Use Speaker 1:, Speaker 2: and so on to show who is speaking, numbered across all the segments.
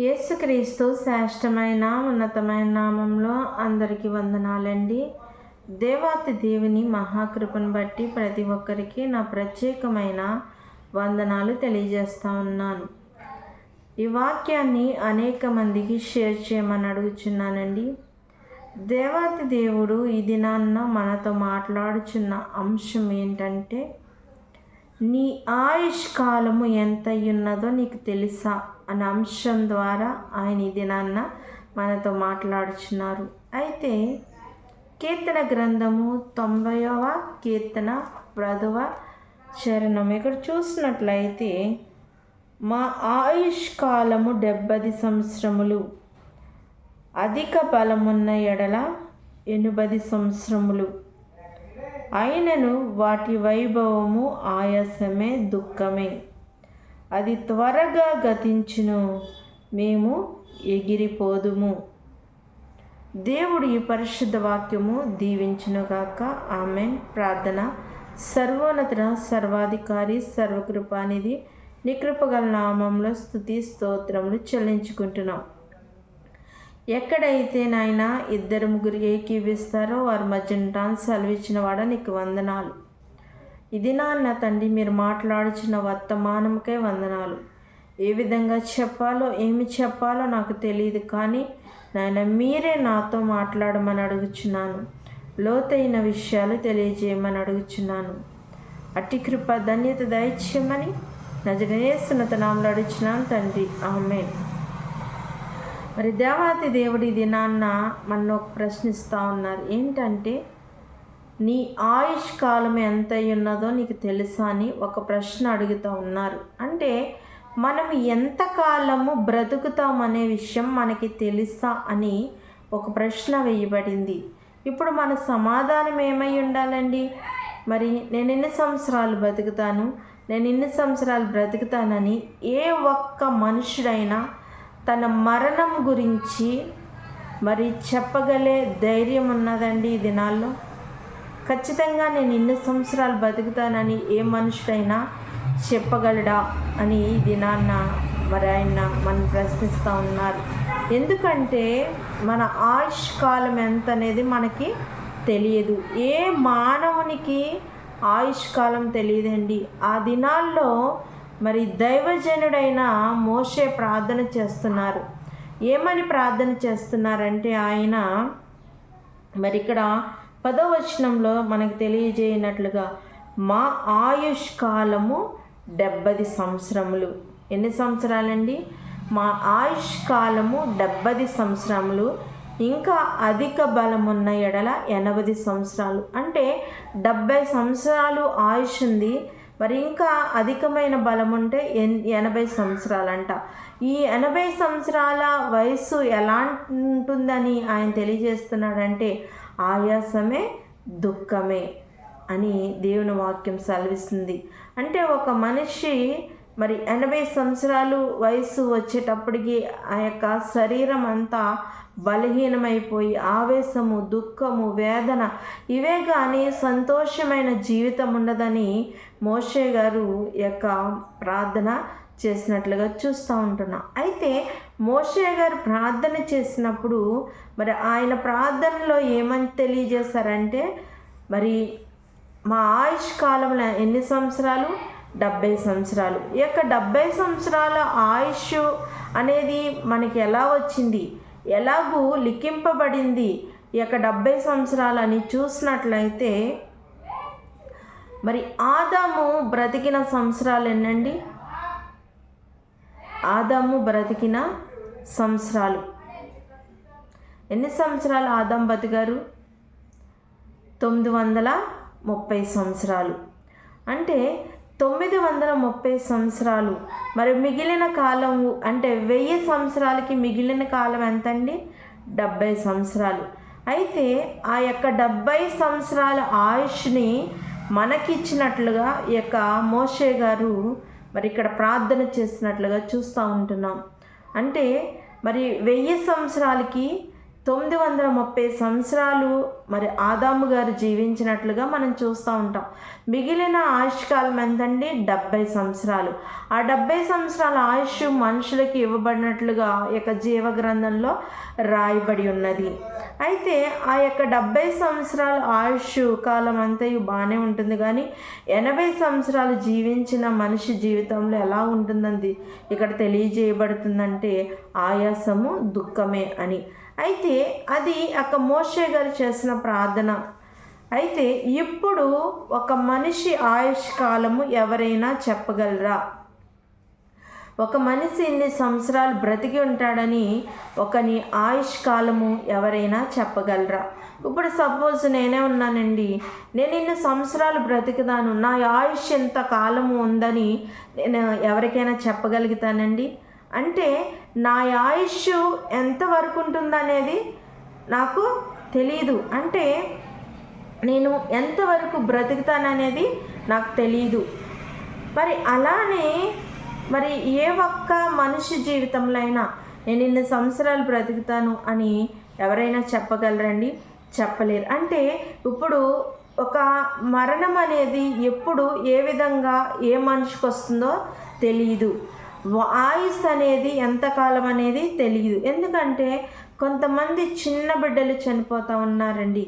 Speaker 1: యేసుక్రీస్తు శ్రేష్టమైన ఉన్నతమైన నామంలో అందరికీ వందనాలండి. దేవాతి దేవుని మహాకృపను బట్టి ప్రతి ఒక్కరికి నా ప్రత్యేకమైన వందనాలు తెలియజేస్తూ ఉన్నాను. ఈ వాక్యాన్ని అనేక మందికి షేర్ చేయమని అడుగుచున్నానండి. దేవాతి దేవుడు ఈ దినాన్న మనతో మాట్లాడుచున్న అంశం ఏంటంటే, నీ ఆయుష్ కాలము ఎంత ఉన్నదో నీకు తెలుసా అనే అంశం ద్వారా ఆయన ఈ దినాన్న మనతో మాట్లాడుచున్నారు. అయితే కీర్తన గ్రంథము 90వ కీర్తన 10వ చరణం ఇక్కడ చూసినట్లయితే, మా ఆయుష్ కాలము 70 సంవత్సరములు, అధిక బలమున్న ఎడల 80 సంవత్సరములు, అయినను వాటి వైభవము ఆయాసమే, దుఃఖమే, అది త్వరగా గతించును, మేము ఎగిరిపోదుము. దేవుడు ఈ పరిశుద్ధ వాక్యము దీవించునుగాక. ఆమేన్. ప్రార్థన. సర్వోన్నత సర్వాధికారి సర్వకృపానిధి నీ కృపగల నామంలో స్తుతి స్తోత్రములు చెల్లించుకుంటున్నాం. ఎక్కడైతే నాయన 2-3 ఏకీవిస్తారో వారి మధ్య సెలవిచ్చిన వాడ నీకు వందనాలు. ఇది నాన్న తండ్రి మీరు మాట్లాడుచున్న వర్తమానంకే వందనాలు. ఏ విధంగా చెప్పాలో ఏమి చెప్పాలో నాకు తెలియదు, కానీ నాయన మీరే నాతో మాట్లాడమని అడుగుచున్నాను. లోతైన విషయాలు తెలియజేయమని అడుగుచున్నాను. అట్టి కృప ధన్యత దయచేయమని నజరేస్తున్నత నామములో అడుగుచున్నాను తండ్రి. ఆమేన్. మరి దేవాతి దేవుడి దినాన్న మన ప్రశ్నిస్తూ ఉన్నారు. ఏంటంటే, నీ ఆయుష్ కాలం ఎంత ఉన్నదో నీకు తెలుసా అని ఒక ప్రశ్న అడుగుతూ ఉన్నారు. అంటే మనం ఎంతకాలము బ్రతుకుతామనే విషయం మనకి తెలుసా అని ఒక ప్రశ్న వేయబడింది. ఇప్పుడు మన సమాధానం ఏమై ఉండాలండి? మరి నేను ఎన్ని సంవత్సరాలు బతుకుతాను, నేను ఇన్ని సంవత్సరాలు బ్రతుకుతానని ఏ ఒక్క మనుషుడైనా తన మరణం గురించి మరి చెప్పగలే ధైర్యం ఉన్నదండి ఈ దినాల్లో? ఖచ్చితంగా నేను ఇన్ని సంవత్సరాలు బతుకుతానని ఏ మనుషుడైనా చెప్పగలడా అని ఈ దినాన్న మరి ఆయన మనం ప్రశ్నిస్తూ ఉన్నారు. ఎందుకంటే మన ఆయుష్ కాలం ఎంత అనేది మనకి తెలియదు. ఏ మానవునికి ఆయుష్ కాలం తెలియదండి. ఆ దినాల్లో మరి దైవజనుడైన మోషే ప్రార్థన చేస్తున్నారు. ఏమని ప్రార్థన చేస్తున్నారంటే, ఆయన మరి ఇక్కడ 10వ వచనంలో మనకు తెలియజేయనట్లుగా, మా ఆయుష్ కాలము 70 సంవత్సరములు. ఎన్ని సంవత్సరాలండి? మా ఆయుష్ కాలము 70 సంవత్సరములు, ఇంకా అధిక బలమున్న ఎడల 80 సంవత్సరాలు. అంటే 70 సంవత్సరాలు ఆయుష్ ఉంది, మరి ఇంకా అధికమైన బలం ఉంటే 80 సంవత్సరాలంట. ఈ 80 సంవత్సరాల వయసు ఎలా ఉంటుందని ఆయన తెలియజేస్తున్నాడంటే, ఆయాసమే, దుఃఖమే అని దేవుని వాక్యం సెలవిస్తుంది. అంటే ఒక మనిషి మరి 80 సంవత్సరాలు వయసు వచ్చేటప్పటికి ఆ యొక్క శరీరం అంతా బలహీనమైపోయి ఆవేశము, దుఃఖము, వేదన ఇవే కానీ సంతోషమైన జీవితం ఉండదని మోషే గారు యొక్క ప్రార్థన చేసినట్లుగా చూస్తూ ఉంటున్నాం. అయితే మోషే గారు ప్రార్థన చేసినప్పుడు మరి ఆయన ప్రార్థనలో ఏమని తెలియజేశారంటే, మరి మా ఆయుష్ కాలంలో ఎన్ని సంవత్సరాలు? 70 సంవత్సరాలు. ఈ యొక్క 70 సంవత్సరాల ఆయుష్ అనేది మనకి ఎలా వచ్చింది, ఎలాగూ లిఖింపబడింది ఈ యొక్క 70 సంవత్సరాలు అని చూసినట్లయితే, మరి ఆదాము బ్రతికిన సంవత్సరాలు ఎన్నండి? ఆదాము బ్రతికిన సంవత్సరాలు ఎన్ని సంవత్సరాలు ఆదాము బతికారు? 930 సంవత్సరాలు. అంటే 930 సంవత్సరాలు. మరి మిగిలిన కాలము అంటే 1000 సంవత్సరాలకి మిగిలిన కాలం ఎంతండి? 70 సంవత్సరాలు. అయితే ఆ యొక్క 70 సంవత్సరాల ఆయుష్ని మనకిచ్చినట్లుగా ఈ యొక్క మోషే గారు మరి ఇక్కడ ప్రార్థన చేసినట్లుగా చూస్తూ ఉంటున్నాం. అంటే మరి 1000 సంవత్సరాలకి 930 సంవత్సరాలు మరి ఆదాము గారు జీవించినట్లుగా మనం చూస్తూ ఉంటాం. మిగిలిన ఆయుష్కాలం ఎంతండి? 70 సంవత్సరాలు. ఆ 70 సంవత్సరాల ఆయుష్ మనుషులకి ఇవ్వబడినట్లుగా ఈ యొక్క జీవగ్రంథంలో రాయబడి ఉన్నది. అయితే ఆ యొక్క 70 సంవత్సరాల ఆయుష్ కాలం అంతయు బాగానే ఉంటుంది, కానీ 80 సంవత్సరాలు జీవించిన మనిషి జీవితంలో ఎలా ఉంటుందండి ఇక్కడ తెలియజేయబడుతుందంటే ఆయాసము, దుఃఖమే అని. అయితే అది మోషే గారు చేసిన ప్రార్థన. అయితే ఇప్పుడు ఒక మనిషి ఆయుష్ కాలము ఎవరైనా చెప్పగలరా? ఒక మనిషి ఇన్ని సంవత్సరాలు బ్రతికి ఉంటాడని ఒకని ఆయుష్ కాలము ఎవరైనా చెప్పగలరా? ఇప్పుడు సపోజ్ నేనే ఉన్నానండి, నేను ఇన్ని సంవత్సరాలు బ్రతికుతాను, నా ఆయుష్ ఎంత కాలము ఉందని నేను ఎవరికైనా చెప్పగలుగుతానండి? అంటే నా ఆయుష్ ఎంతవరకు ఉంటుందనేది నాకు తెలియదు. అంటే నేను ఎంతవరకు బ్రతుకుతాననేది నాకు తెలియదు. మరి అలానే మరి ఏ ఒక్క మనిషి జీవితంలో అయినా నేను ఇన్ని సంవత్సరాలు బ్రతుకుతాను అని ఎవరైనా చెప్పగలరండి? చెప్పలేరు. అంటే ఇప్పుడు ఒక మరణం అనేది ఎప్పుడు ఏ విధంగా ఏ మనిషికి వస్తుందో తెలియదు. ఆయుష్ అనేది ఎంతకాలం అనేది తెలియదు. ఎందుకంటే కొంతమంది చిన్న బిడ్డలు చనిపోతూ ఉన్నారండి,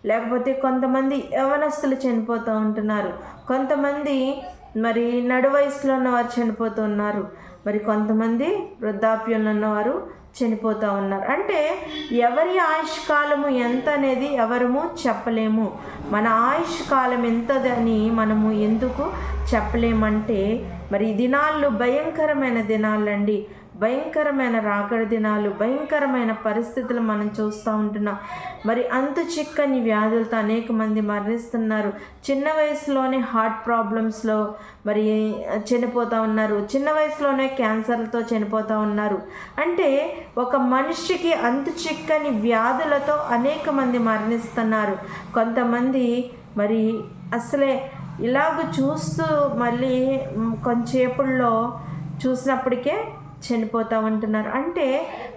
Speaker 1: లేకపోతే కొంతమంది యవనస్తులు చనిపోతూ ఉంటున్నారు, కొంతమంది మరి నడు వయసులో ఉన్నవారు చనిపోతూ ఉన్నారు, మరి కొంతమంది వృద్ధాప్యంలో ఉన్నవారు చనిపోతూ ఉన్నారు. అంటే ఎవరి ఆయుష్ కాలము ఎంత అనేది ఎవరము చెప్పలేము. మన ఆయుష్ కాలం ఎంతదని మనము ఎందుకు చెప్పలేమంటే మరి ఈ దినాల్లో భయంకరమైన దినాలండి, భయంకరమైన రాకడ దినాలు, భయంకరమైన పరిస్థితులు మనం చూస్తూ ఉంటున్నాం. మరి అంతు చిక్కని వ్యాధులతో అనేక మంది మరణిస్తున్నారు. చిన్న వయసులోనే హార్ట్ ప్రాబ్లమ్స్లో మరి చనిపోతూ ఉన్నారు, చిన్న వయసులోనే క్యాన్సర్లతో చనిపోతూ ఉన్నారు. అంటే ఒక మనిషికి అంతు చిక్కని వ్యాధులతో అనేక మంది మరణిస్తున్నారు. కొంతమంది మరి అసలే ఇలాగ చూస్తూ మళ్ళీ కొంచెంసేపుల్లో చూసినప్పటికే చనిపోతూ ఉంటున్నారు. అంటే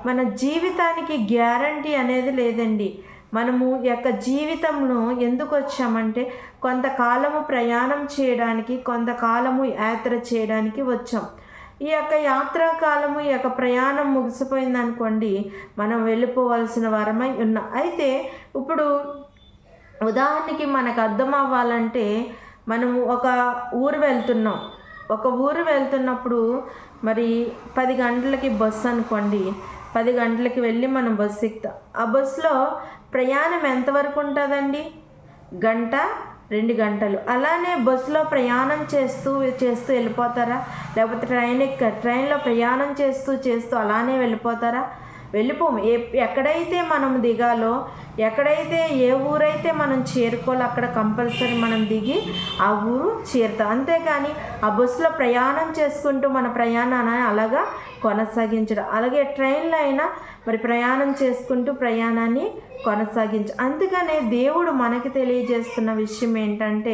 Speaker 1: మన జీవితానికి గ్యారంటీ అనేది లేదండి. మనము యొక్క జీవితంలో ఎందుకు వచ్చామంటే కొంతకాలము ప్రయాణం చేయడానికి, కొంతకాలము యాత్ర చేయడానికి వచ్చాం. ఈ యొక్క యాత్రాకాలము, ఈ యొక్క ప్రయాణం ముగిసిపోయింది అనుకోండి, మనం వెళ్ళిపోవలసిన వారమై ఉన్నాం. అయితే ఇప్పుడు ఉదాహరణకి మనకు అర్థం అవ్వాలంటే మనము ఒక ఊరు వెళ్తున్నాం. ఒక ఊరు వెళ్తున్నప్పుడు మరి 10 గంటలకి బస్సు అనుకోండి, 10 గంటలకి వెళ్ళి మనం బస్సు ఎక్కుతాం. ఆ బస్సులో ప్రయాణం ఎంతవరకు ఉంటుందండి? గంట, 2 గంటలు. అలానే బస్సులో ప్రయాణం చేస్తూ వెళ్ళిపోతారా? లేకపోతే ట్రైన్లో ప్రయాణం చేస్తూ అలానే వెళ్ళిపోతారా? వెళ్ళిపోము. ఎక్కడైతే మనం దిగాలో, ఎక్కడైతే ఏ ఊరైతే మనం చేరుకోవాలో అక్కడ కంపల్సరీ మనం దిగి ఆ ఊరు చేరుతాం. అంతేకాని ఆ బస్సులో ప్రయాణం చేసుకుంటూ మన ప్రయాణాన్ని అలాగా కొనసాగించడం. అలాగే ట్రైన్లో అయినా మరి ప్రయాణం చేసుకుంటూ ప్రయాణాన్ని అందుకనే దేవుడు మనకి తెలియజేస్తున్న విషయం ఏంటంటే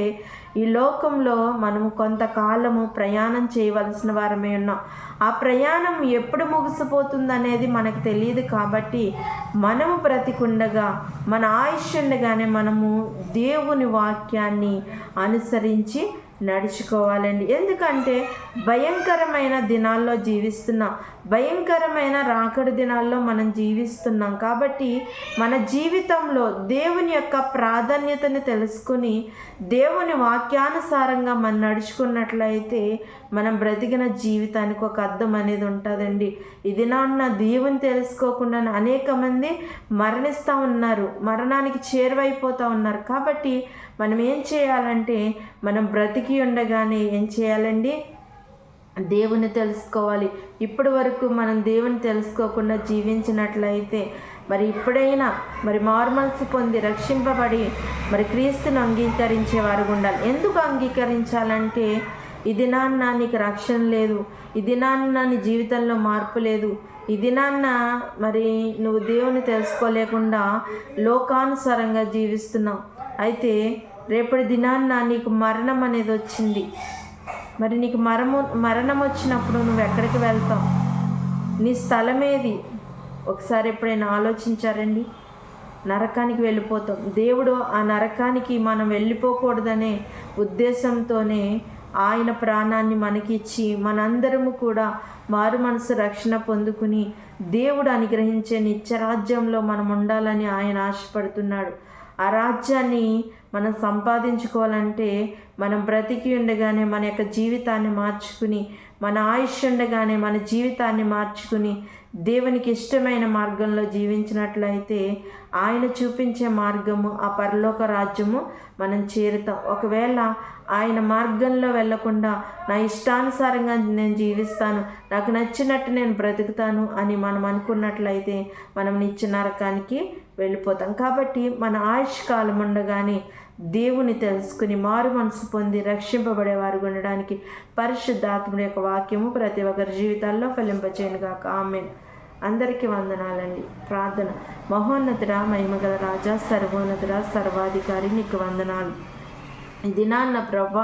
Speaker 1: ఈ లోకంలో మనము కొంతకాలము ప్రయాణం చేయవలసిన వారమే ఉన్నాం. ఆ ప్రయాణం ఎప్పుడు ముగిసిపోతుందనేది మనకు తెలియదు. కాబట్టి మనము బ్రతికుండగా, మన ఆయుష్ ఉండగానే మనము దేవుని వాక్యాన్ని అనుసరించి నడుచుకోవాలండి. ఎందుకంటే భయంకరమైన దినాల్లో జీవిస్తున్నాం, భయంకరమైన రాకడ దినాల్లో మనం జీవిస్తున్నాం. కాబట్టి మన జీవితంలో దేవుని యొక్క ప్రాధాన్యతను తెలుసుకుని దేవుని వాక్యానుసారంగా మనం నడుచుకున్నట్లయితే మనం బ్రతికిన జీవితానికి ఒక అర్థం అనేది ఉంటుందండి. ఇది నాన్న దేవుని తెలుసుకోకుండా అనేక మంది మరణిస్తూ ఉన్నారు, మరణానికి చేరువైపోతూ ఉన్నారు. కాబట్టి మనం ఏం చేయాలంటే మనం బ్రతికి ఉండగానే ఏం చేయాలండి? దేవుని తెలుసుకోవాలి. ఇప్పటి వరకు మనం దేవుని తెలుసుకోకుండా జీవించినట్లయితే మరి ఇప్పుడైనా మరి మారుమనసు పొంది రక్షింపబడి మరి క్రీస్తును అంగీకరించేవారు ఉండాలి. ఎందుకు అంగీకరించాలంటే ఈ దినాన్న నీకు రక్షణ లేదు, ఈ దినాన్న నీ జీవితంలో మార్పు లేదు, ఈ దినాన్న మరి నువ్వు దేవుని తెలుసుకోలేకుండా లోకానుసారంగా జీవిస్తున్నావు. అయితే రేపటి దినాన్న నీకు మరణం అనేది వచ్చింది. మరి నీకు మరణం వచ్చినప్పుడు నువ్వు ఎక్కడికి వెళ్తావు? నీ స్థలం ఏది? ఒకసారి ఎప్పుడైనా ఆలోచించారండి? నరకానికి వెళ్ళిపోతాం. దేవుడు ఆ నరకానికి మనం వెళ్ళిపోకూడదనే ఉద్దేశంతోనే ఆయన ప్రాణాన్ని మనకిచ్చి మనందరము కూడా మారు మనసు రక్షణ పొందుకుని దేవుడు అనుగ్రహించే నిత్యరాజ్యంలో మనం ఉండాలని ఆయన ఆశపడుతున్నాడు. ఆ రాజ్యాన్ని మనం సంపాదించుకోవాలంటే మనం బ్రతికి ఉండగానే మన యొక్క జీవితాన్ని మార్చుకుని, మన ఆయుష్ ఉండగానే మన జీవితాన్ని మార్చుకుని దేవునికి ఇష్టమైన మార్గంలో జీవించినట్లయితే ఆయన చూపించే మార్గము ఆ పరలోక రాజ్యము మనం చేరుతాం. ఒకవేళ ఆయన మార్గంలో వెళ్ళకుండా నా ఇష్టానుసారంగా నేను జీవిస్తాను, నాకు నచ్చినట్టు నేను బ్రతుకుతాను అని మనం అనుకున్నట్లయితే మనం నిత్య నరకానికి వెళ్ళిపోతాం. కాబట్టి మన ఆయుష్ కాలం ఉండగానే దేవుని తెలుసుకుని మారు మనసు పొంది రక్షింపబడే వారు ఉండడానికి పరిశుద్ధాత్ముడి యొక్క వాక్యము ప్రతి ఒక్కరి జీవితాల్లో ఫలింపచేయను గాక. ఆమేన్. అందరికీ వందనాలండి. ప్రార్థన. మహోన్నతుడా, మహిమగల రాజా, సర్వోన్నతుడా, సర్వాధికారి, నీకు వందనాలు. ఈ దినాన్న ప్రభా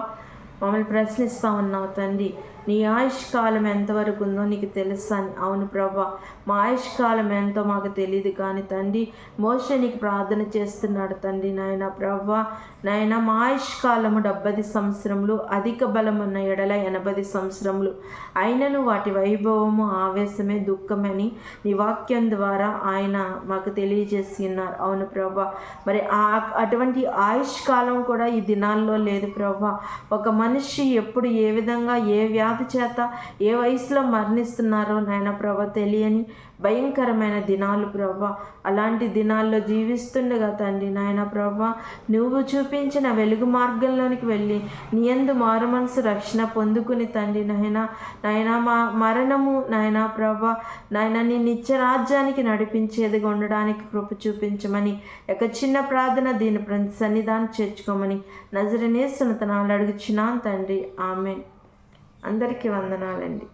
Speaker 1: మమ్మల్ని ప్రశ్నిస్తూ ఉన్నావు తండ్రి, నీ ఆయుష్ కాలం ఎంతవరకు ఉందో నీకు తెలుసా అని. అవును ప్రభా, మా ఆయుష్ కాలం ఎంతో మాకు తెలియదు కానీ తండ్రి, మోషే నీకు ప్రార్థన చేస్తున్నాడు తండ్రి. నాయన ప్రభా, నాయన మా ఆయుష్ కాలము 70 సంవత్సరములు, అధిక బలమున్న ఎడల 80 సంవత్సరములు, అయినను వాటి వైభవము ఆవేశమే దుఃఖమని నీ వాక్యం ద్వారా ఆయన మాకు తెలియజేసి ఉన్నారు. అవును ప్రభా, మరి అటువంటి ఆయుష్ కాలం కూడా ఈ దినాల్లో లేదు ప్రభా. ఒక మనిషి ఎప్పుడు ఏ విధంగా ఏ వ్యాధి చేత ఏ వయసులో మరణిస్తున్నారో నాయన ప్రభా తెలియని భయంకరమైన దినాలు ప్రభా. అలాంటి దినాల్లో జీవిస్తుండగా తండ్రి నాయన ప్రభా, నువ్వు చూపించిన వెలుగు మార్గంలోనికి వెళ్ళి నీ యందు మారు మనసు రక్షణ పొందుకుని తండ్రి నాయన మా మరణము నాయన ప్రభా నాయన నీ నిత్య రాజ్యానికి నడిపించేదిగా ఉండడానికి కృప చూపించమని ఒక చిన్న ప్రార్థన దీని సన్నిధానం చేర్చుకోమని నజరేయునేసు నామములో అడుగుచున్నాను తండ్రి. ఆమేన్. అందరికీ వందనాలండి.